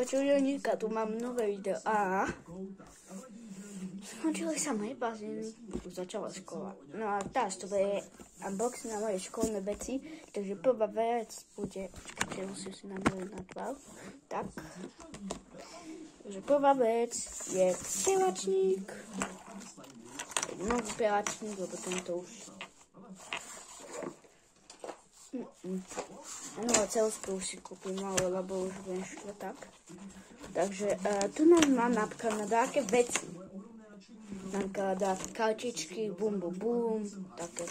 čudelníka, tu mám nové video a skončili sa moje prázdniny, už začala škola. No a teraz to bude unboxing na moje školné veci, takže prvá vec bude, počkajte, musím si namieť na tvár, tak. Takže prvá vec je spevačník, nový spevačník, lebo tento už no a celú už si kúpim, lebo už budem tak. Takže tu nám mám napríklad na také veci. Napríklad kartičky, bum bum bum, také.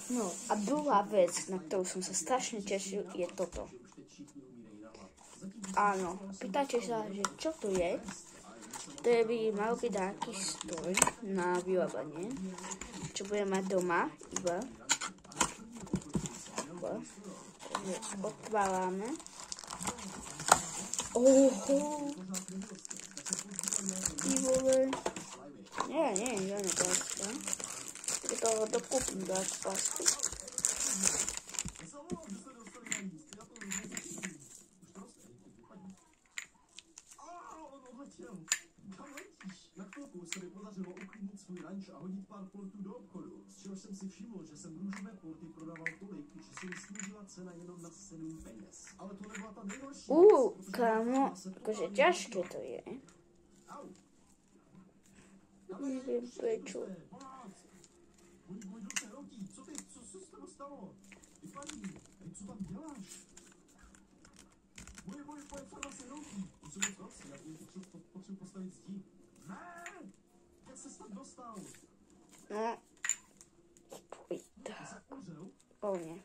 No a druhá vec, na ktorú som sa strašne tešil, je toto. Áno, pýtate sa, že čo to je? To je by mal byť taký stroj na vyrábanie, čo budem mať doma, iba. Takže otvárame. Oho! Ty vole. Nie, žiadne plasty. Je to dokúpim dať plasty. Na chvilku se mi podařilo uklidnit svůj ranč a hodit pár portů do obchodu, z čehož jsem si všiml, že jsem růžové porty prodával tolik, že se mi snížila cena jenom na 7 peněz. Ale to nebyla ta nejhorší. Kámo, akože ťažké to je. Neviem prečo. Můj druh se hroutí, co se s tebou stalo? Vypadí, co tam děláš? Moje farma se hroutí, musím moc noci, já potřebuji postavit zdi. Ne! Jak ses tam dostal? No, spoj tak. Plně.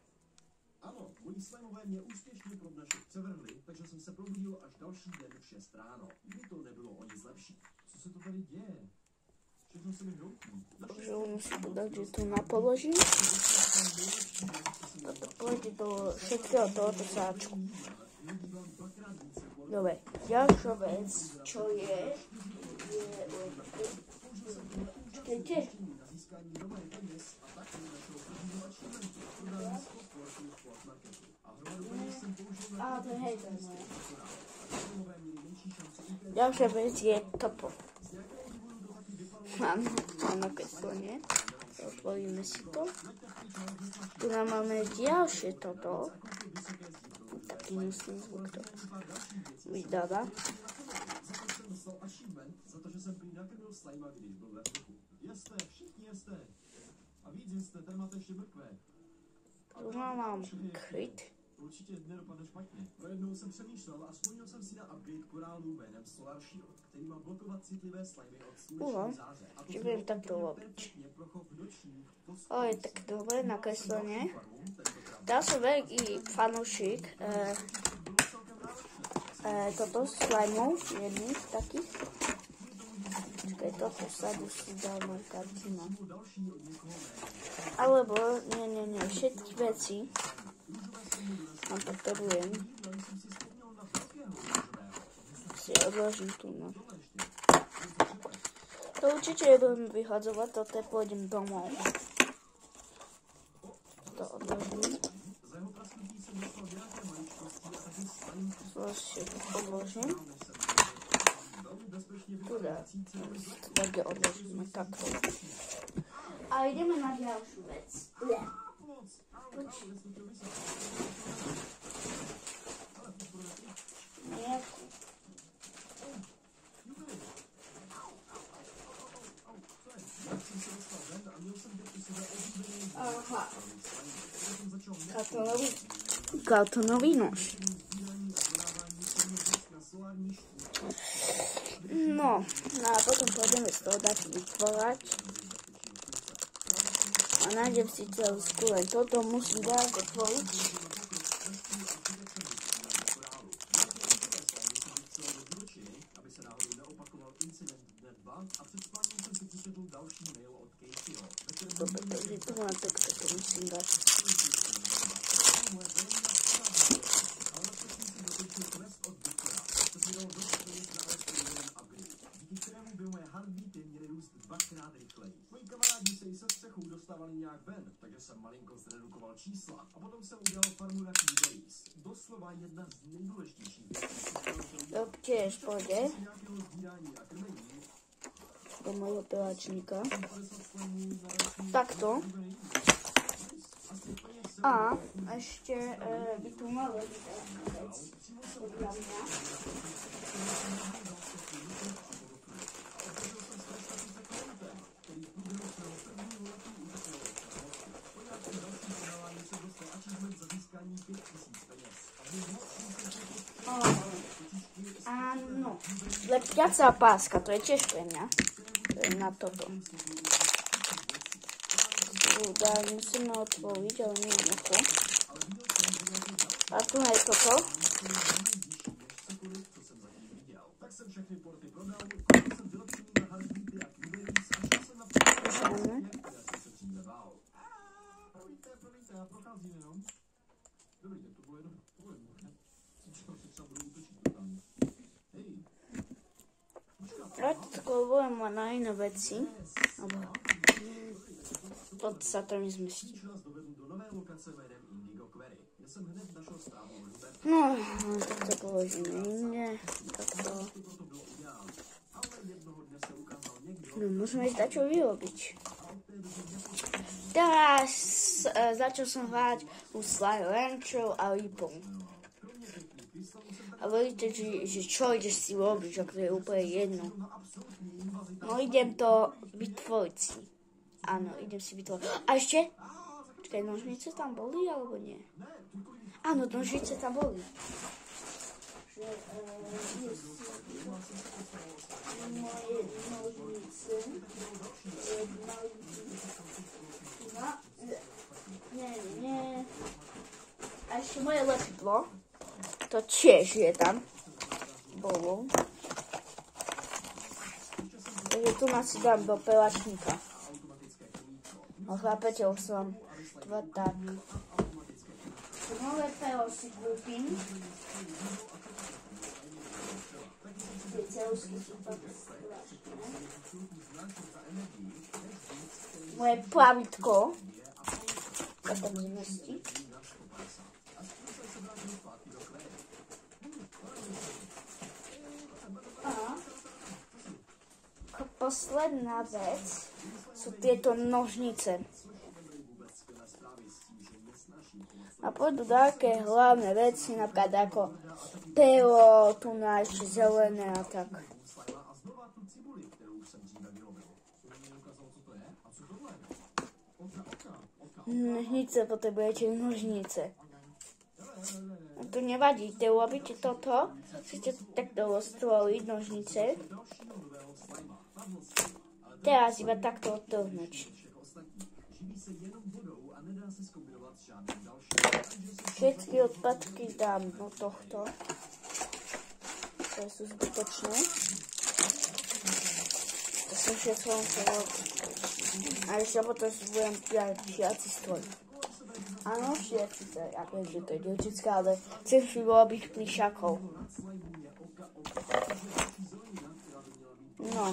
Ano, moji slimové mě úspěšně pro dnešek převrhli, takže jsem se probudil až další den v 6 ráno. Kdyby to nebylo o nic lepší. Co se to tady děje? Všechno se mi hroutí. Takže musím dodať, že tu napoložím. Toto pôjde do všetkého tohoto sáčku. Dobre, ďalšia vec, čo je... Počkajte. Á, to je hej, to je moje. Ďalšia vec je toto. Mám nakreslenie. Otvoríme si to. Tu nám máme ďalšie toto. Taký musím zvuk to vydáva. Tu mám kryt. Určitě nedopadne špatně. Pojednou jsem přemýšlel a vzpomněl jsem si na upgrade korálů jménem Solar Shield, který má blokovat citlivé slimy od sluneční záře. A to viem takto robiť. Ale tak dobre, nakreslenie. Dal som veľký fanúšik toto slimeov, jedných takých. Počkaj, toto sa si dal môj kartina. Alebo, nie, všetky veci. A potrebujem. Si odložím tu na. To určite nebudem vyhadzovať, toto pôjdem domov. To odložím. Zložte to odložím. Tu dá. To také odložíme takto. A ideme na ďalšiu vec. Nejakú. Aha. Kartonový nož. No a potom pôjdeme z toho dať vytvorať. A nájdem si celú skúleň. Toto musím dať otvoriť. Dobre, takže tu mám takto, to musím dať. dostávali nějak ven, takže jsem malinko zredukoval čísla a potom jsem udělal farmu na Days. Doslova jedna z nejdůležitějších věcí. tiež pôjde do mojho peláčnika. Takto. A ešte by tu malo byť vec, podľa mňa. Áno, lepiaca páska, to je tiež pre mňa. To je na toto. Musíme otvoriť, ale nie je to. A tu je toto. Odkovujem len na iné veci. To sa to nezmestí. No, tak to položíme inde. Takto. No, môžeme ísť dačo vyrobiť. Teraz začal som hrať u Sly Rancher a Ripple. A veríte, že čo ideš si robiť, že to je úplne jedno. No idem to vytvoriť si. Áno, idem si vytvoriť. A ešte? Počkaj, nožnice tam boli, alebo nie? Áno, nožnice tam boli. Moje nožnice. Nie. A ešte moje lepidlo. To tiež je tam. Bolo. Takže tu nás si dám do pelačníka. No chápete, už som dva tak. Nové pero si kúpim. Moje plavítko. To tam zmestí. Posledná vec sú tieto nožnice. A pôjdu také hlavné veci, napríklad ako pero, tu na ešte zelené a tak. Nožnice, potrebujete nožnice. A to nevadí, te robíte toto, chcete takto rozstvoriť nožnice. Teraz iba takto odtrhnúť. Všetky odpadky dám do tohto. To sú zbytočné. To som všetko chcel. A ešte potom si budem šiaci stroj. Áno, šiaci stroj. Ja viem, že to je dievčická, ale chcem si robiť plišakov. No.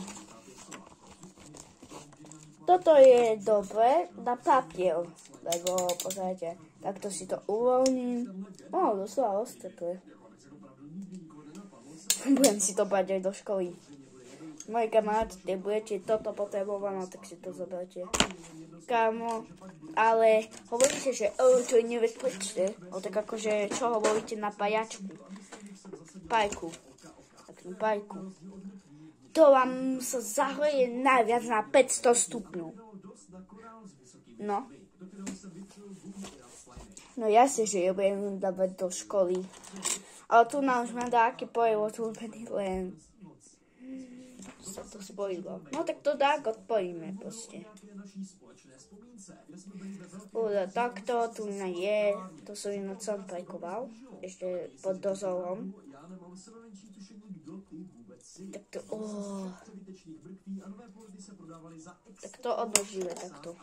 Toto je dobre na papier, lebo pozrite, takto si to uvoľním. Doslova rozteplé. Budem si to brať aj do školy. Moji kamaráti, keď budete toto potrebované, tak si to zoberte. Kámo, ale hovoríte, že to je nebezpečné. Tak akože, čo hovoríte na pajačku? Pajku. Takú pajku. To vám sa zahreje najviac na 500 stupňov. No. No jasne, že ja budem dávať do školy. Ale tu nám už má taký pojem otvorený len. Sa to spojilo. No tak to tak odpojíme proste. Takto tu je. To som ináč som pajkoval. Ešte pod dozorom. Tak to odložíme takto.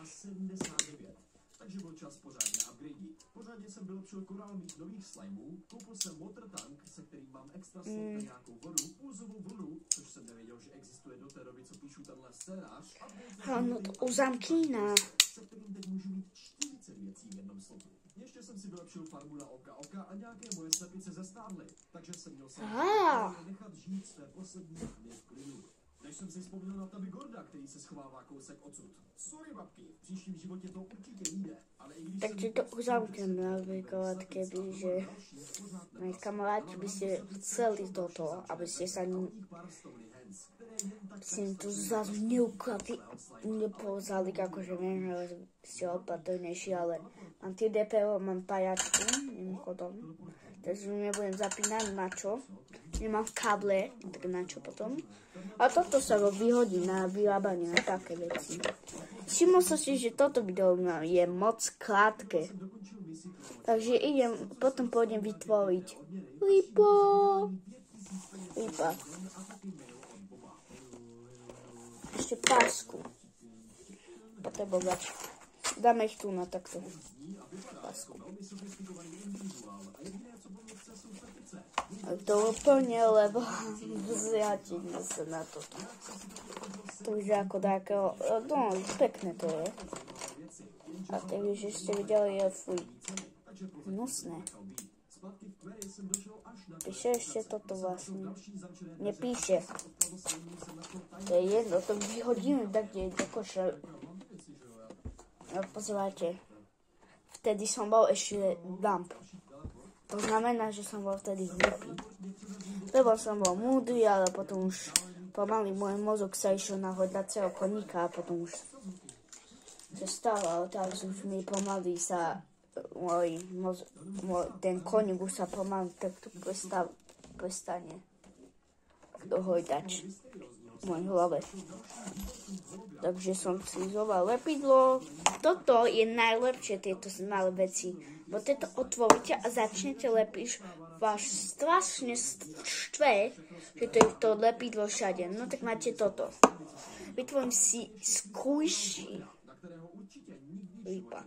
Takže byl čas pořádně upgradey. Pořádně jsem vylepšil korál mých nových slimeů, koupil jsem water tank, se kterým mám extra slot na nějakou vodu, Virusovou vlnu, což jsem nevěděl, že existuje do té doby, co píšu tenhle scénář, No to uzamkína. se kterým teď můžu mít 40 věcí v jednom slotu. Ještě jsem si vylepšil farmu na oka a nějaké moje slepice zestárly, takže jsem měl nechat žít své poslední dny v klidu. Než jsem si vzpomněl na Taby Gorda, který se schovává kousek odsud. Sorry, babky, v příštím životě to určitě jde, ale i když Takže to uzamknem napríklad, keby, že moji kamaráti by ste chceli toto, aby ste sa si to zase neukladli, nepozali, akože viem, že ste opatrnejší, ale mám tie DPO, mám pajačku, mimochodom, takže nebudem zapínať na čo. Nemám káble, tak na čo potom. A toto sa vyhodí na vyrábanie na také veci. Všimol som si, že toto video je moc krátke. Takže potom pôjdem vytvoriť lípa. Ešte pásku. Potrebovať. Dáme ich tu na takto pásku. To úplne, lebo zjatíme sa na toto. To už je ako takého, no pekné to je. A takže ešte videli je fuj. Hnusné. Píše ešte toto vlastne. Nepíše. To je jedno, to vyhodíme tak, kde je koša. No pozrite. Vtedy som bol ešte dump. To znamená, že som bol vtedy hlupý. Lebo som bol múdry, ale potom už pomaly môj mozog sa išiel na hodacieho koníka a potom už sa stalo, takže už mi pomaly sa ten koník už sa pomaly takto prestane dohojdať v mojej hlave. Takže som si zoval lepidlo. Toto je najlepšie, tieto malé veci. Bo tieto otvoríte a začnete lepiť, vás strašne štve, že to je to lepidlo všade. No tak máte toto. Vytvorím si skúši lípa.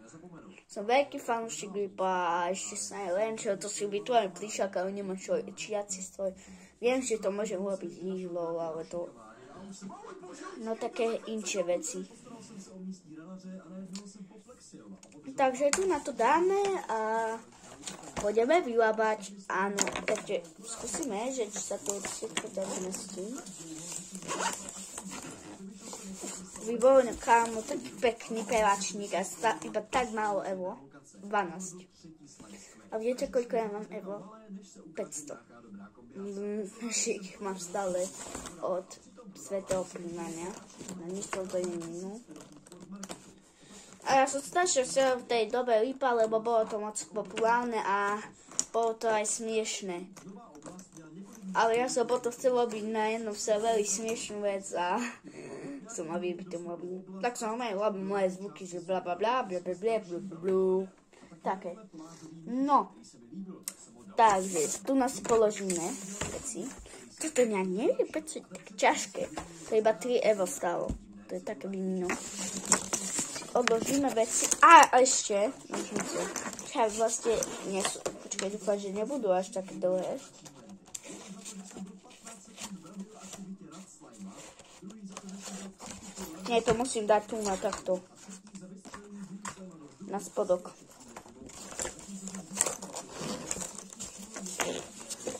Som veľký fanúšik lípa a ešte sa len čo to si vytvorím plišak, ale nemám čo čiaci stroj. Viem, že to môžem urobiť výžlou, ale to no také inšie veci. Takže tu na to dáme a pôjdeme vyrábať. Áno, takže skúsime, že či sa to všetko dá zmestí. Výborné, kámo, taký pekný pevačník a iba tak málo evo. 12. A viete, koľko ja mám evo? 500. Našich mám stále od svätého príjmania. Na nič to nie minú. A ja som strašne chcel v tej dobe lípa, lebo bolo to moc populárne a bolo to aj smiešné. Ale ja som potom chcel robiť na jednom serveri smiešnú vec a som mal vybiť to mobil. Tak som robil moje zvuky, že bla bla bla bla bla bla bla bla. Také. No. Takže tu nás položíme veci. Toto ja neviem, prečo je také ťažké. To iba 3 euro stálo. To je také vymino. Odložíme veci. A ešte, čak vlastne nie sú, počkaj, dúfam, že nebudú až také dlhé. Nie, to musím dať tu na takto. Na spodok.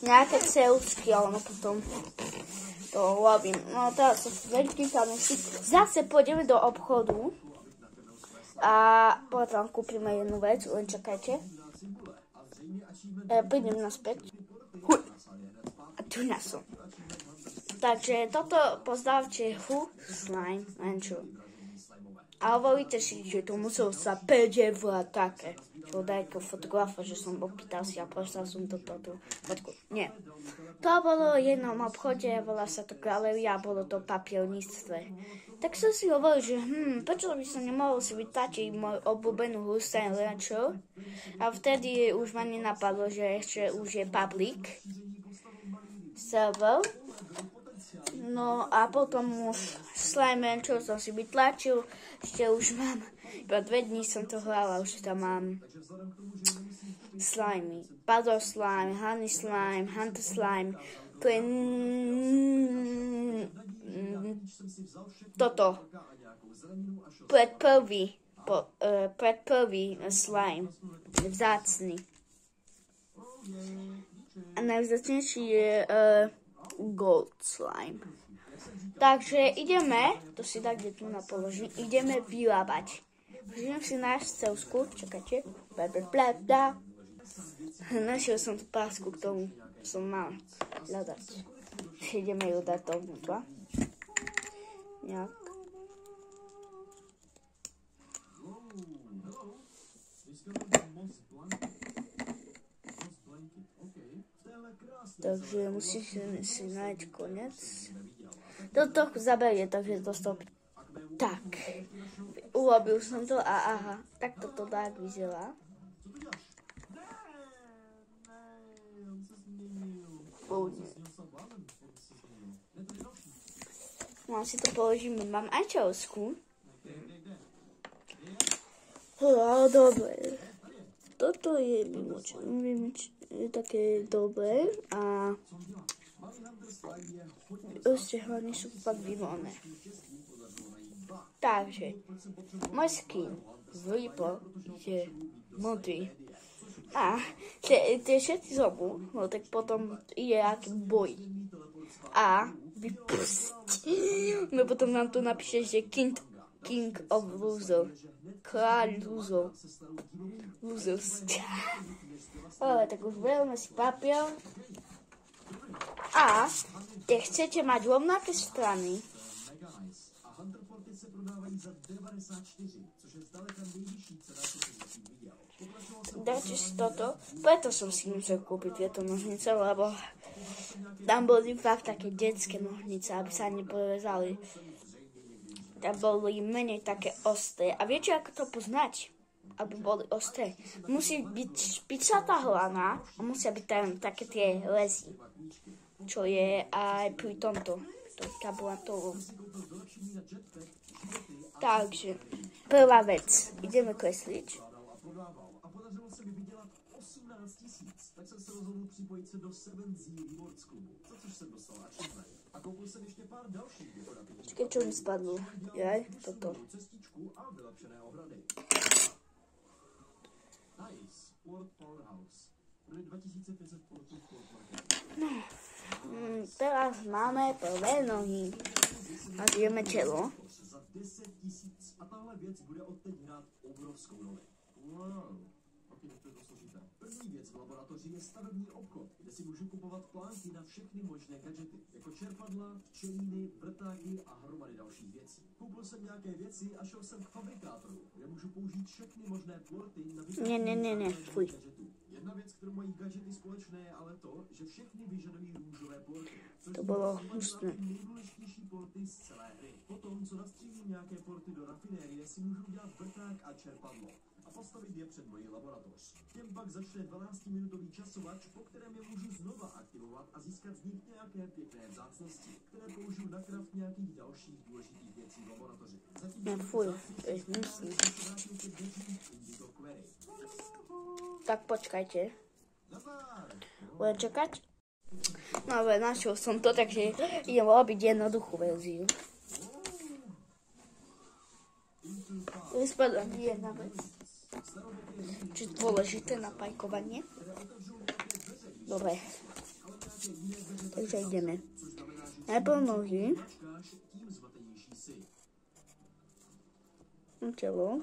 Nejaké ceúcky, ale no potom to robím. No teraz som veľký fanúšik. Zase pôjdeme do obchodu. A potom kúpime jednu vec, len čakajte. Prídem naspäť. A tu ja som. Takže toto pozdravte slime, len čo. A hovoríte si, že to musel sa 5 eur a také. Čo dajko fotografa, že som opýtal si a poslal som to fotku. Nie. To bolo v jednom obchode, volá sa to Galeria, bolo to v papierníctve. Tak som si hovoril, že prečo by som nemohol si vytlačiť moju obľúbenú hru Silent Rancher. A vtedy už ma nenapadlo, že ešte už je public server. No a potom už Slime Rancher som si vytlačil, ešte už mám, iba 2 dní som to hral a už tam mám slimy. Buzzer Slime, Honey Slime, Hunter Slime, To je toto. Predprvý slime. Vzácný. A najvzácnejší je gold slime. Takže ideme, to si tak kde tu napoložím, ideme vyrábať. Žijem si náš celsku, čakajte. Našiel som tú pásku, ktorú som mal hľadať. Ideme ju dať dovnútra. Nejak. Takže musíš si nájsť konec. To trochu zaberie, takže to stop. Tak. Urobil som to a aha. Tak toto tak vyzerá. No si to položíme. Mám aj čelsku. Dobre. Toto je také dobré a ešte hlavne sú pak výborné. Takže, môj skin Reaper je modrý. A tie všetci zobú, no tak potom ide aký boj. A no potom nám tu napíše, že King of Loser. Kráľ losers. Ale tak už veľmi si papier. A keď chcete mať rovnaké strany, dáte si toto, preto som si musel kúpiť tieto nožnice, lebo tam boli fakt také detské nožnice, aby sa neporezali. Tam boli menej také ostré. A viete, ako to poznať? Aby boli ostré. Musí byť špicatá hlana a musia byť tam také tie lezy. Čo je aj pri tomto karburátoru. Takže, prvá vec. Ideme kresliť. Tak jsem se rozhodl připojit se do 7Z Rewards klubu, za což jsem dostal achievement. A koupil jsem ještě pár dalších dekorativních. Počkej, čo mi spadlo? Jaj, toto. Cestičku a vylepšené ohrady. Nice, World Powerhouse. Pro 2500 portů v No, teraz máme prvé nohy. A žijeme čelo. Za 10 000 a tahle věc bude odteď hrát obrovskou roli. Wow. První věc v laboratoři je stavební obchod, kde si můžu kupovat plánky na všechny možné gadgety, jako čerpadla, včelíny, vrtáky a hromady dalších věcí. Koupil jsem nějaké věci a šel jsem k fabrikátoru, kde můžu použít všechny možné plorty na vytvoření gadgetů. Jedna věc, kterou mají gadgety společné, je ale to, že všechny vyžadují růžové plorty, což to bylo nejdůležitější plorty z celé hry. Potom, co nastřílím nějaké plorty do rafinérie, si můžu udělat vrták a čerpadlo a postavit je před mojí laboratoř. Těm pak začne 12-minutový časovač, po kterém je můžu znova aktivovat a získat z nich nějaké pěkné vzácnosti, které použiju na craft nějakých dalších důležitých věcí v laboratoři. Zatím tak počkajte. Budem čakať? No ale našiel som to, takže idem robiť jednoduchú verziu. Vyspadla mi jedna vec. Či dôležité napajkovanie. Dobre. Takže ideme. Najprv nohy. Čelo.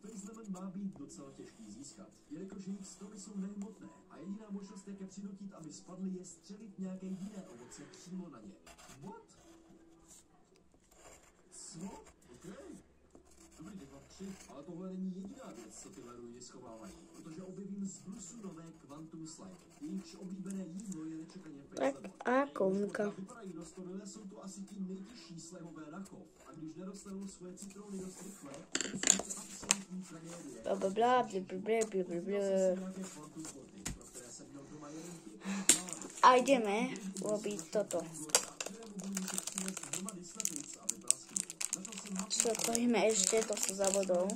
Face lemon má být docela těžký získat, jelikož jejich stromy jsou nehmotné a jediná možnost, jak je přinutit, aby spadly, je střelit nějaké jiné ovoce přímo na ně. What? Co? Okay. Dobrý, teď mám 3, ale tohle není jediná věc, co tyhle ruiny schovávají, protože objevím z brusu nové Quantum Slime. Jejichž oblíbené jídlo je nečekaně face lemon. A koumka. Vypadají dospělé, jsou to asi ti nejtěžší slimeové na chov. A když nedostanou svoje citrony dost rychle, to jsou absolutní tragédie. A ideme robiť toto. Čo ešte, to sa zavodol.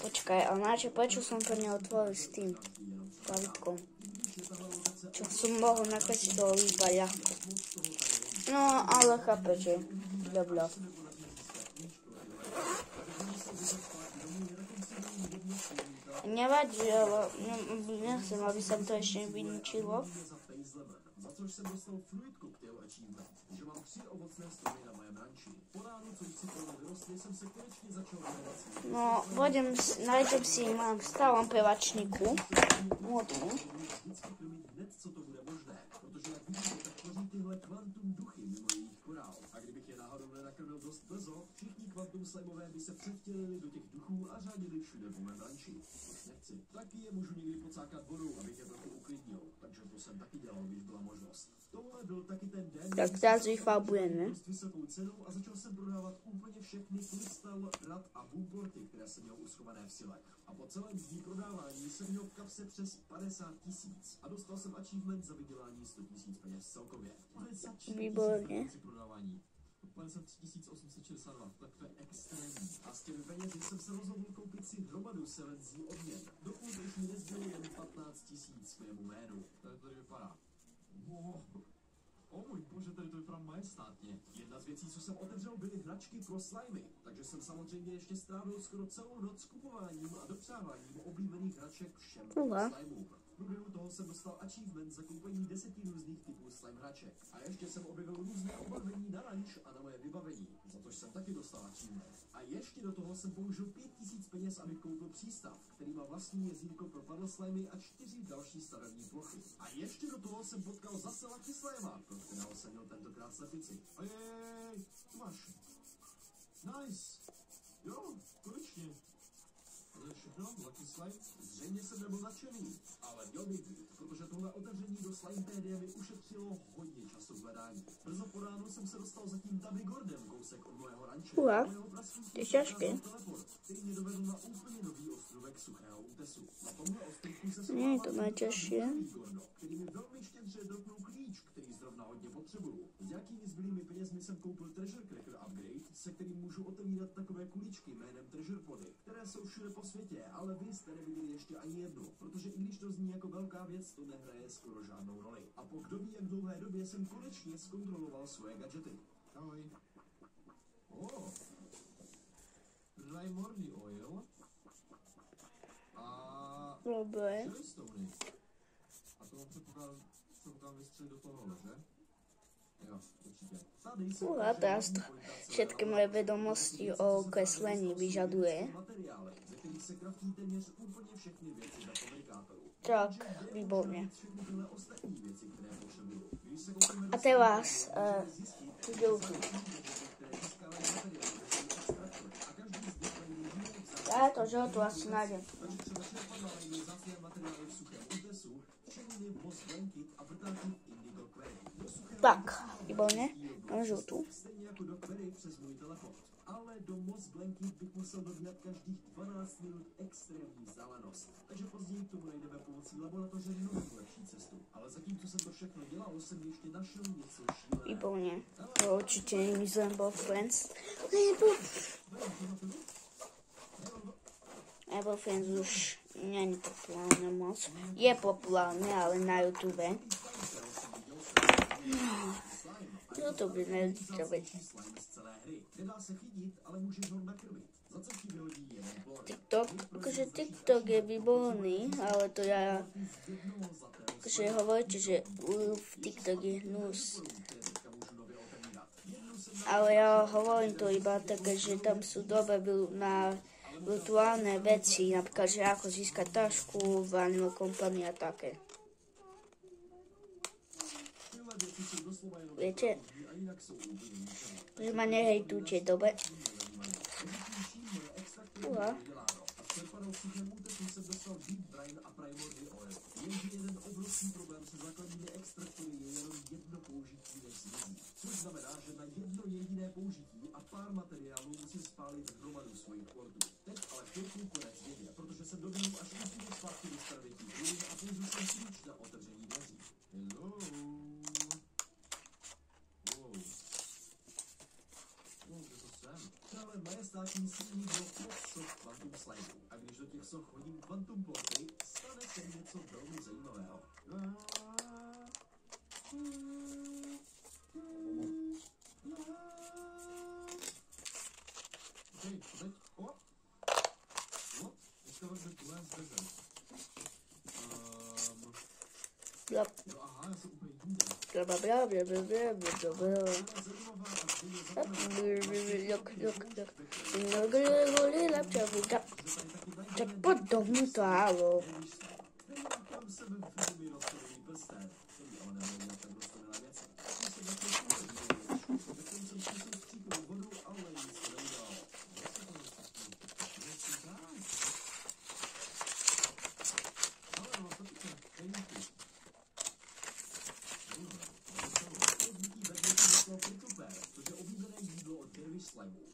Počkaj. Počkaj, ale načo, prečo som to neotvoril s tým klavitkom? Čo som mohol nakresliť toho lípa ľahko. No, ale chápete. Dobre. Nevadí, ale nechcem, aby sa to ešte vyničilo. Za což jsem dostal fluid cocktail achievement, že mám 3 ovocné stromy na mém ranči. Po ránu, co už si plně vyrostli, jsem se konečně začal věnovat svým. No, nájdem si, mám stále pevačníku. Modrú. Vždycky krmit hned, co to bude možné, protože jak vidíte, tak tvoří tyhle kvantum duchy mimo jejich korál. A kdybych je náhodou nenakrmil dost brzo, všichni kvantum slimové by se převtělili do těch duchů a řádili všude po mém ranči. Což nechci. Taky je můžu někdy pocákat vodou, abych je trochu uklidnil, takže to jsem taky dělal, když byla možnost. Tohle byl taky ten den, Tak teraz vyfarbujeme. dost vysokou cenu a začal jsem prodávat úplně všechny krystal, rad a boomporty, které jsem měl uschované v sile. A po celém dní prodávání jsem měl v kapse přes 50 000 a dostal jsem achievement za vydělání 100 000 peněz celkově. 54 000 při prodávání. 53 862, tak to je extrémní. A s těmi penězi jsem se rozhodl koupit si hromadu selenzí odměn. Dokud už mi nezbylo jen 15 000 k mému jménu. Tady vypadá. O můj bože, tady to vypadá majestátně. Jedna z věcí, co jsem otevřel, byly hračky pro slimy, takže jsem samozřejmě ještě strávil skoro celou noc kupováním a dopřáváním oblíbených hraček všem slimům. V průběhu toho jsem dostal achievement za koupení 10 různých typů slime hraček. A ještě jsem objevil různé obavení na ranč a na moje vybavení, za což jsem taky dostal achievement. A ještě do toho jsem použil 5000 peněz, abych koupil přístav, který má vlastní jezírko pro paddle slimy a 4 další stavební plochy. A ještě do toho jsem potkal zase Lucky Slima, pro kterého jsem měl tentokrát slepici. Ojej, tu máš. Nice. Jo, konečně. To je všechno, Lucky Slime. Zřejmě jsem nebyl nadšený, ale měl by být, protože tohle otevření do Slimepédie mi ušetřilo hodně času v hledání. Brzo po ránu jsem se dostal za tím Daby Gordem kousek od mého ranče. To je těžké. Který mě dovedl na úplně nový ostrovek suchého útesu. Na tomhle ostrovku se Nie je to najťažšie. Gordo, který mi velmi štědře dropnul klíč, který zrovna hodně potřebuju. S jakými zbylými penězmi jsem koupil Treasure Cracker Upgrade, se kterým můžu otevírat takové kuličky jménem Treasure Pody, které jsou všude po světě, ale vy jste neviděli ještě ani jednu, protože i když to zní jako velká věc, to nehraje skoro žádnou roli. A po kdo ví jak dlouhé době jsem konečně zkontroloval svoje gadgety. Ahoj. Primordial oil a Dobre. Cherrystony. A to předpokládám vystřelit do toho, že? Jo, určitě. Tady se Teraz všetky moje vedomosti o kreslení vyžaduje. materiály, ze kterých se kraftí téměř úplně všechny věci za fabrikátorů. Tak, výborne. Všechny tyhle ostatní věci, které potřebuju. Když se koupíme A teraz tu ja to žltu asi nájdem. Tak, výborne. Mám žltu. Ale do Moss Blanket bych musel dohnat každých 12 minut extrémní vzdálenost. Takže později k tomu najdeme pomocí laboratoře mnohem lepší cestu. Ale zatímco jsem to všechno dělal, jsem ještě našel něco šíleného. Výborne. To určite není z Rainbow Friends. Rainbow Friends už nie je populárne moc. Je populárne, ale na YouTube. YouTube na YouTube. Nedá se chytit, ale můžeš ho nakrmit. Za co ti vyhodí jeden plor. TikTok, akože TikTok je výborný, ale to ja akože hovoríte, že v TikTok je hnus. Ale ja hovorím to iba také, že tam sú dobre na virtuálne veci, napríklad, že ako získať tašku v Animal Company a také. Viete? Že ma nehejtujte, dobre? Uha. Což znamená, že na jedno jediné použití a pár materiálů musí spálit hromadu svojich portů. Teď ale chvilku konec vědě, protože jsem doběhl až úplně zpátky do starověkých ruin a použil jsem klíč na otevření dveří. Hello. Kde to jsem? Tohle majestátní sílí bylo Soft Quantum Slimu. A když do těch těch soch hodím kvantum porty, stane se něco velmi zajímavého. Okej, teď, discover the glass desert. Jo, aha, já jsem úplně jinde. Tak podobně to halo.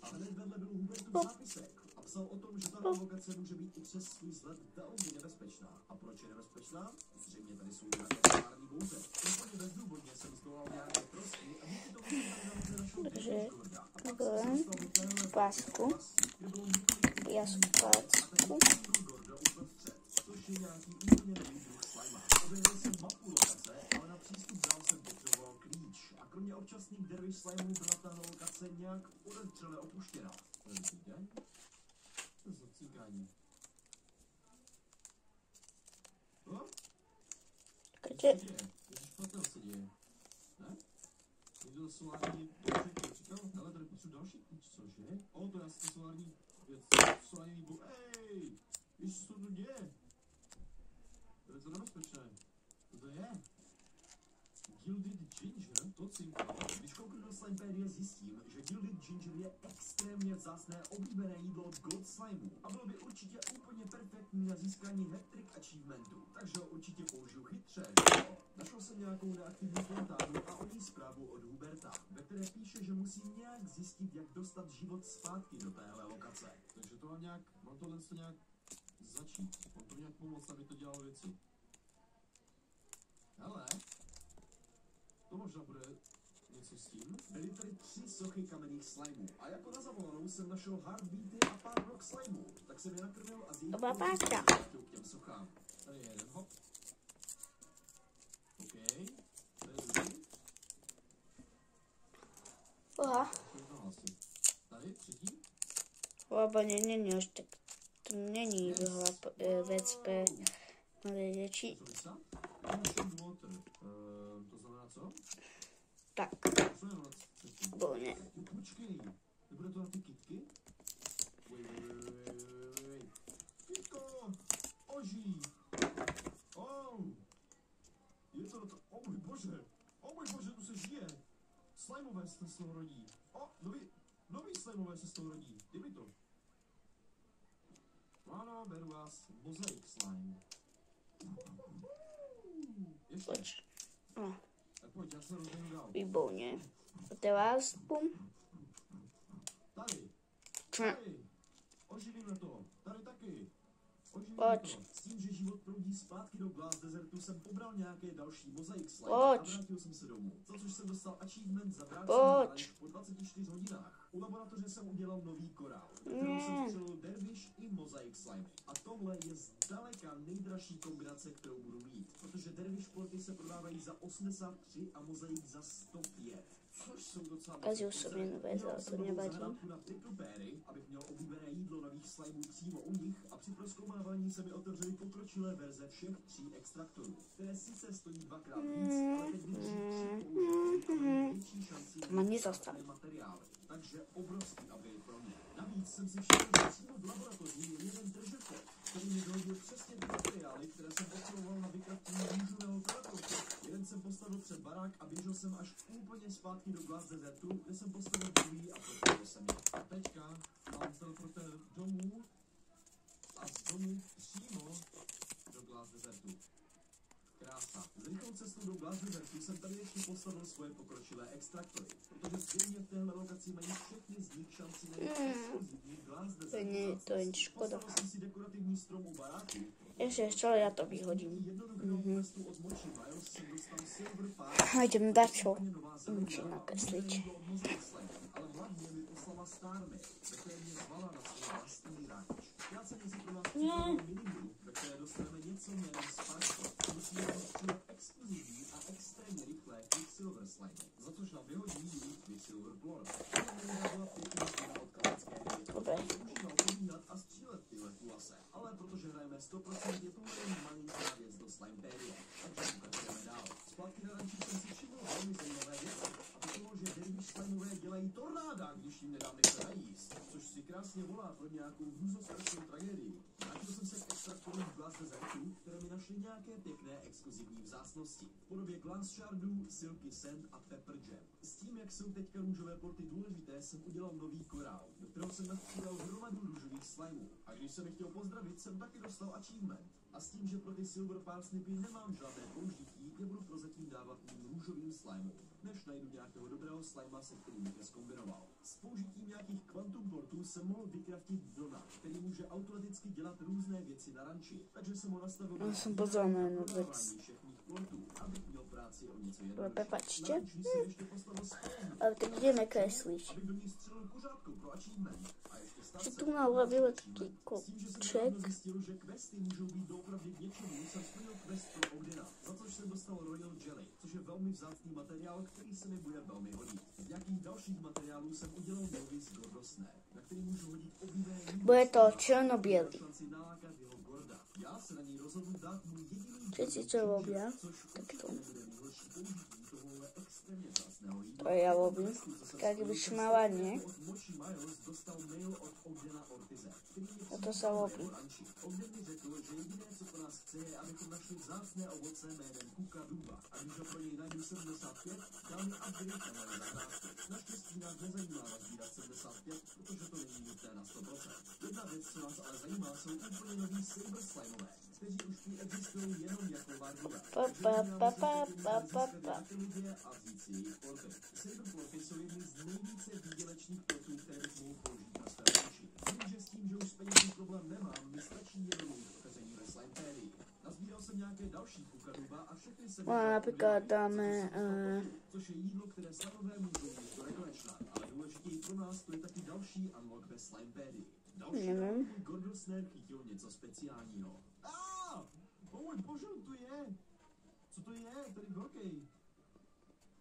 A hned vedle byl Hubertův zápisek a psal o tom, že ta lokace může být i přes svůj vzhled velmi nebezpečná. A proč je nebezpečná? Zřejmě tady jsou nějaké polární bouře. Úplně bezdůvodně jsem zdolal nějaké trosky a díky tomu jsem tady nahodil našel Gorda. A pak jsem se dostal do téhle pásku, kde bylo několik Gorda uprostřed, což je nějaký úplně nový druh slima. Objevil jsem mapu lokace, ale na přístup dál jsem potřeboval klíč. A kromě občasných derviš slimů byla ta lokace nějak podezřele opuštěná. To je cíkaň? To je za cíkání. Co se děje? Ježiš, patel se děje. Ne? Někdo solární projekt říkal, hele, tady potřebuji další klíč, cože? To je asi solární věc. Solární líbu. Ej! Ježiš, co to děje? To je to nebezpečné. Co to je? Gilded Ginger? To cinkalo. Když kouknu do Slimepedia, zjistím, že Gilded Ginger je extrémně vzácné oblíbené jídlo od Gold Slimů a bylo by určitě úplně perfektní na získání hat-trick achievementu, takže ho určitě použiju chytře. Našel jsem nějakou neaktivní fontánu a o ní zprávu od Huberta, ve které píše, že musím nějak zjistit, jak dostat život zpátky do téhle lokace. Takže to mám tohle nějak začít. Mám to nějak pomoct, aby to dělalo věci. Hele, to možná bude něco s tím. Byly tady 3 sochy kamenných slimů a jako na zavolanou jsem našel Heartbeaty a pár rock slimů, tak jsem je nakrmil a z jejich k těm sochám. Tady je jeden, hop. OK, to je druhý. Aha. Tady, třetí. Oba není až tak, to není věc pro malé děti. To znamená co? Tak. Bo ne. Počkej, nebude to na ty kytky? Kytko, oží. Je to na to, můj bože, tu se žije. Slimeové se z toho rodí. Nový slimeové se z toho rodí. Dej mi to. Ano, beru vás. Mozaik slime. Ještě. Pojď. Tak pojď, já se rozdělím dál. Výborně. A teraz, bum. Tady. Oživím na to. Tady taky. Oživím na to. S tím, že život proudí zpátky do Glass Desertu, jsem pobral nějaké další mozaik slime a vrátil jsem se domů. Za což jsem dostal achievement za vrácení po 24 hodinách. U laboratoře jsem udělal nový korál, kterou jsem střelil derviš i mozaik slime. A tohle je zdaleka nejdražší kombinace, kterou budu mít, protože derviš porty se prodávají za 83 a mozaik za 105. Což jsou docela na Pickleberry, abych měl oblíbené jídlo nových slimeů přímo u nich a při prozkoumávání se mi otevřely pokročilé verze všech 3 extraktorů, které sice stojí 2x víc, ale teď bych větší šanci na materiály. Takže obrovský upgrade pro mě. Navíc jsem si všiml, že přímo v laboratoři je jeden držekot, který mi dohodil přesně ty materiály, které jsem potřeboval na vykraftění růžového teleportu. Jeden jsem postavil před barák a běžel jsem až úplně zpátky do Glass Desertu, kde jsem postavil druhý a postavil jsem je. A teďka mám teleportér domů a z domu přímo do Glass Desertu. Krása. S rychlou cestou do Glass Desertu jsem tady ještě postavil svoje pokročilé extraktory, protože zřejmě v téhle lokaci mají všechny z nich šanci na exkluzivní Glass Desert. To je škoda. Postavil jsem si dekorativní strom u baráku, Ešte, ja to vyhodím. A idem dať čo? Či nakresliť. Nie. Dobre. Ale protože hrajeme 100%, je to jen malinký věc do Slimepérie. Takže pokračujeme dál. Zpátky na rančí jsem si všiml velmi zajímavé věci. A to toho, že dervíš slimové dělají tornáda, když jim nedám nechat najíst. Což si krásně volá pro nějakou hrůzostrašnou tragédii. Vrátil jsem se k extraktorům Glass Desertu, které mi našly nějaké pěkné exkluzivní vzácnosti. V podobě Glass Shardů, Silky Sand a Pepper Jam. S tím, jak jsou teďka růžové porty důležité, jsem udělal nový korál, do kterého jsem nastřílel hromadu růžových slimeů. A když jsem je chtěl pozdravit, jsem taky dostal achievement. A s tím, že pro ty Silver Parsnipy nemám žádné použití, je budu prozatím dávat mým růžovým slimeům, než najdu nějakého dobrého slima, se kterým bych je zkombinoval. S použitím nějakých Quantum portů jsem mohl vykraftit Dona, který může automaticky dělat různé věci na ranči, takže jsem ho nastavil Ja som pozrel na jednu vec. všech mých portů, abych měl práci o něco jednodušší. Prepačte. Na ranči si ještě postavil spawn, Ale tak ideme kresliť. abych do ní střelil kuřátko pro achievement. A ještě Či tu nalavili taký koček. zjistil, že questy můžou být doopravdy k něčemu, jsem splnil quest pro Ogdena, za což jsem dostal Royal Jelly, což je velmi vzácný materiál, který se mi bude velmi hodit. Z nějakých dalších materiálů jsem udělal Novice Gordosnare, na který můžu hodit oblíbené Bude to černo-bielý. šanci nalákat jeho Gorda. Já se na něj rozhodnu dát můj jediný Všetci čo robia, což tak to. nebude nejhorší použití tohohle extrémně vzácného jídla. To ja robím. Tak vyšmávanie. Od Mochi Miles dostal mail od Ogdena Ortize, který mi A to sa robí. Ogden mi řekl, že jediné, co po nás chce, je, abychom našli vzácné ovoce jménem Kuka Duba. A když ho pro něj najdu 75, dal mi upgrade na moje zahrádky. Naštěstí nás nezajímá nazbírat 75, protože to není nutné na 100%. Jedna věc, co nás ale zajímá, jsou úplně nový Saber Slimeové, kteří už tu existují jenom jako Vardia. A vzít si jejich porty. Saber porty jsou jedny z nejvíce výdělečných portů, které bych mohl použít na své ranči. Vím, že s tím, že už s penězí problém nemám, mi stačí jenom otevření ve Slimepérii. Nazbíral jsem nějaké další kukaduba a všechny jsem... Napríklad dáme... Což je jídlo, které slimové můžou mít do nekonečna, ale důležitěji pro nás to je taky další unlock ve Slimepérii. Další Gordosnare chytil něco speciálního. Můj bože, to je! Co to je? Tady velký.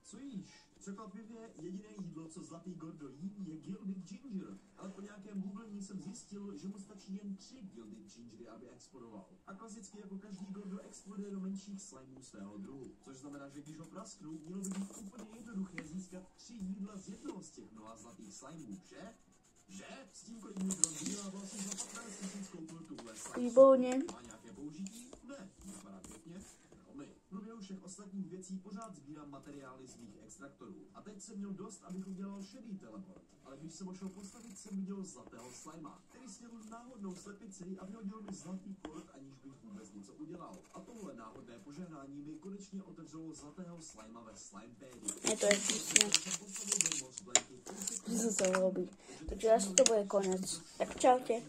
Co jíš? Překvapivě jediné jídlo, co zlatý Gordo jí, je Gilded Ginger. Ale po nějakém googlení jsem zjistil, že mu stačí jen 3 Gilded Gingery, aby explodoval. A klasicky jako každý Gordo exploduje do menších slimeů svého druhu. Což znamená, že když ho prasknu, mělo by být úplně jednoduché získat 3 jídla z jednoho z těch mnoha zlatých slimeů, že? Že? S tím, kolik můj dron vydělával jsem za 15 000 koupil tuhle slime. Výborně. Má nějaké použití? Ne. Vypadá pěkně. V průběhu všech ostatních věcí pořád sbírám materiály z mých extraktorů. A teď jsem měl dost, abych udělal šedý teleport. Ale když jsem ho šel postavit, jsem viděl zlatého slima, který snědl náhodnou slepici a vyhodil mi zlatý port, aniž bych vůbec něco udělal. A tohle náhodné požehnání mi konečně otevřelo zlatého slima ve Slimepérii. To je vtipné. Že sa to robí. Takže asi to bude konec. Tak čaute.